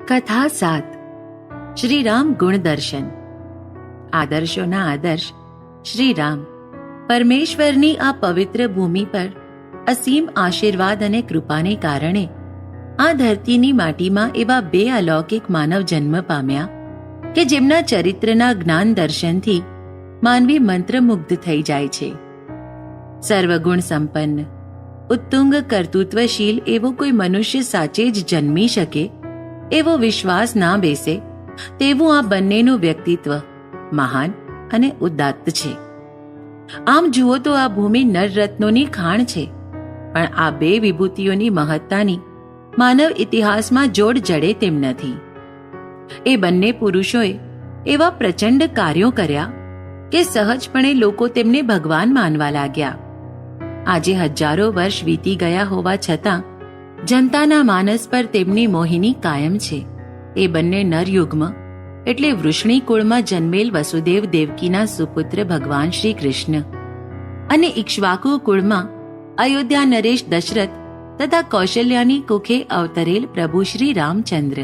કથા 7 શ્રીરામ ગુણદર્શન. આદર્શોના આદર્શ શ્રીરામ પરમેશ્વરની આ પવિત્ર ભૂમિ પર અસીમ આશીર્વાદ અને કૃપાને કારણે આ ધરતીની માટીમાં એવા બે અલૌકિક માનવ જન્મ પામ્યા કે જેમના ચરિત્રના જ્ઞાન દર્શનથી માનવી મંત્રમુગ્ધ થઈ જાય છે. સર્વગુણ સંપન્ન ઉત્તુંગ કર્તૃત્વશીલ એવો કોઈ મનુષ્ય સાચે જ જન્મી શકે એવો વિશ્વાસ ના બેસે તેવું આ બંનેનું વ્યક્તિત્વ મહાન અને ઉદાત્ત છે. આમ જુઓ તો આ ભૂમિ નરરત્નોની ખાણ છે, પણ આ બે વિભૂતિઓની મહત્તાની માનવ ઇતિહાસમાં જોડ જડે તેમ નથી. એ બંને પુરુષોએ એવા પ્રચંડ કાર્યો કર્યા કે સહજપણે લોકો તેમને ભગવાન માનવા લાગ્યા. આજે હજારો વર્ષ વીતી ગયા હોવા છતાં જનતાના માનસ પર તેમની મોહિની કાયમ છે. એ બંને નરયુગ્મ એટલે વૃષ્ણી કુળમાં જન્મેલ વસુદેવ દેવકીના સુપુત્ર ભગવાન શ્રી કૃષ્ણ અને ઇક્ષ્વાકુ કુળમાં અયોધ્યા નરેશ દશરથ તથા કૌશલ્યાની કુખે અવતરેલ પ્રભુ શ્રી રામચંદ્ર.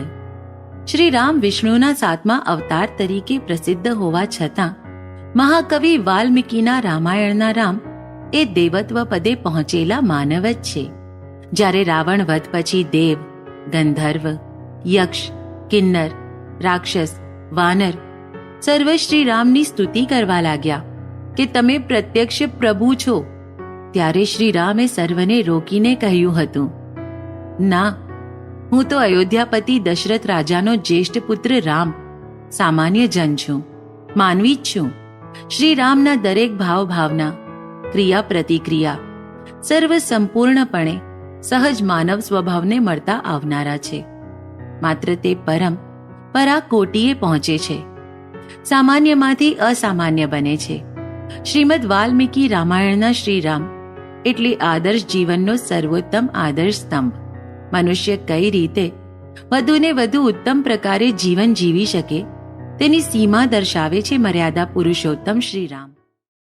શ્રી રામ વિષ્ણુના 7મા અવતાર તરીકે પ્રસિદ્ધ હોવા છતાં મહાકવિ વાલ્મીકીના રામાયણના રામ એ દેવત્વ પદે પહોંચેલા માનવ જ છે. જ્યારે રાવણ વધ પછી દેવ, ગંધર્વ, યક્ષ, કિન્નર, રાક્ષસ, વાનર સર્વ શ્રી રામની સ્તુતિ કરવા લાગ્યા કે તમે પ્રત્યક્ષ પ્રભુ છો, ત્યારે શ્રી રામે સર્વને રોકીને કહ્યું હતું, ના, હું તો અયોધ્યાપતિ દશરથ રાજાનો જ્યેષ્ઠ પુત્ર રામ સામાન્ય જન છું, માનવી જ છું. શ્રી રામના દરેક ભાવ ભાવના, ક્રિયા પ્રતિક્રિયા સર્વ સંપૂર્ણપણે સહજ માનવ સ્વભાવને મળતા આવનારા છે. માત્ર તે પરમ પરાકોટીએ પહોંચે છે, સામાન્યમાંથી અસામાન્ય બને છે. શ્રીમદ વાલ્મીકી રામાયણના શ્રીરામ એટલે આદર્શ જીવનનો સર્વોત્તમ આદર્શ સ્તંભ. મનુષ્ય કઈ રીતે વધુને વધુ ઉત્તમ પ્રકારે જીવન જીવી શકે તેની સીમા દર્શાવે છે મર્યાદા પુરુષોત્તમ શ્રીરામ.